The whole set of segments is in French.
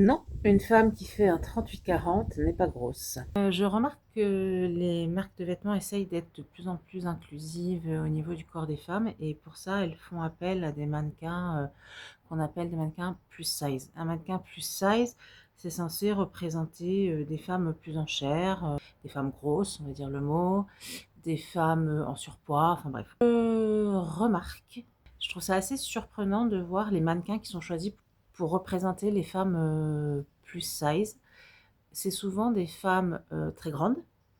Non, une femme qui fait un 38-40 n'est pas grosse. Je remarque que les marques de vêtements essayent d'être de plus en plus inclusives au niveau du corps des femmes et pour ça, elles font appel à des mannequins qu'on appelle des mannequins plus size. Un mannequin plus size, c'est censé représenter des femmes plus en chair, des femmes grosses, on va dire le mot, des femmes en surpoids, enfin bref. Remarque, je trouve ça assez surprenant de voir les mannequins qui sont choisis pour représenter les femmes plus size. C'est souvent des femmes très grandes,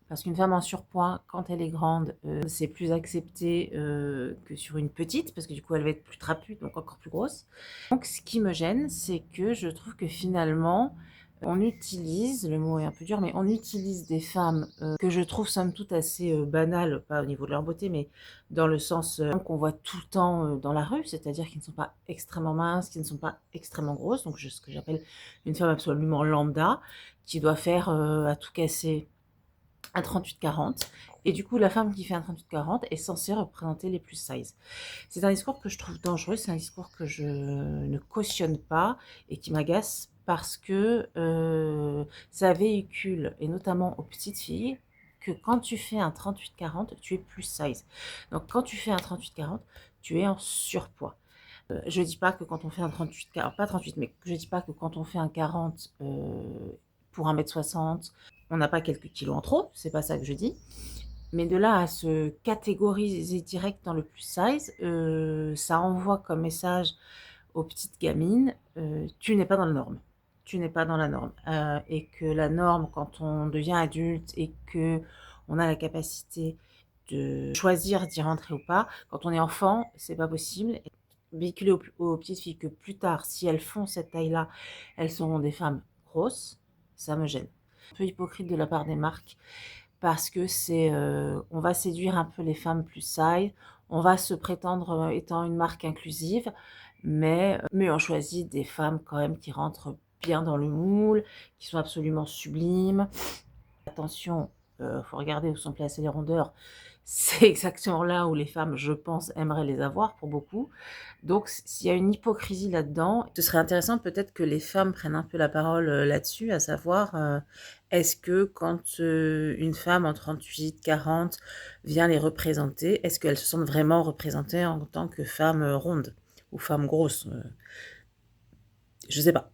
parce qu'une femme en surpoids, quand elle est grande, c'est plus accepté que sur une petite, parce que du coup elle va être plus trapue, donc encore plus grosse. Donc ce qui me gêne, c'est que je trouve que finalement, on utilise, le mot est un peu dur, mais on utilise des femmes que je trouve somme toute assez banales, pas au niveau de leur beauté, mais dans le sens qu'on voit tout le temps dans la rue, c'est-à-dire qui ne sont pas extrêmement minces, qui ne sont pas extrêmement grosses, donc ce que j'appelle une femme absolument lambda, qui doit faire à tout casser un 38-40. Et du coup, la femme qui fait un 38-40 est censée représenter les plus size. C'est un discours que je trouve dangereux, c'est un discours que je ne cautionne pas et qui m'agace parce que ça véhicule, et notamment aux petites filles, que quand tu fais un 38-40, tu es plus size. Donc quand tu fais un 38-40, tu es en surpoids. Je dis pas que quand on fait un 38, pas 38, mais je dis pas que quand on fait un 40 pour 1,60 m, on n'a pas quelques kilos en trop, c'est pas ça que je dis. Mais de là à se catégoriser direct dans le plus size, ça envoie comme message aux petites gamines, tu n'es pas dans la norme. Tu n'es pas dans la norme. Et que la norme, quand on devient adulte et que on a la capacité de choisir d'y rentrer ou pas, quand on est enfant, c'est pas possible. Véhiculer aux petites filles que plus tard, si elles font cette taille-là, elles seront des femmes grosses, ça me gêne. Un peu hypocrite de la part des marques parce que c'est, on va séduire un peu les femmes plus size, on va se prétendre étant une marque inclusive, mais on choisit des femmes quand même qui rentrent bien dans le moule, qui sont absolument sublimes. Attention, faut regarder où sont placées les rondeurs. C'est exactement là où les femmes, je pense, aimeraient les avoir pour beaucoup. Donc s'il y a une hypocrisie là-dedans, ce serait intéressant peut-être que les femmes prennent un peu la parole là-dessus, à savoir, est-ce que quand une femme en 38-40 vient les représenter, est-ce qu'elles se sentent vraiment représentées en tant que femme ronde ou femme grosse? Je sais pas.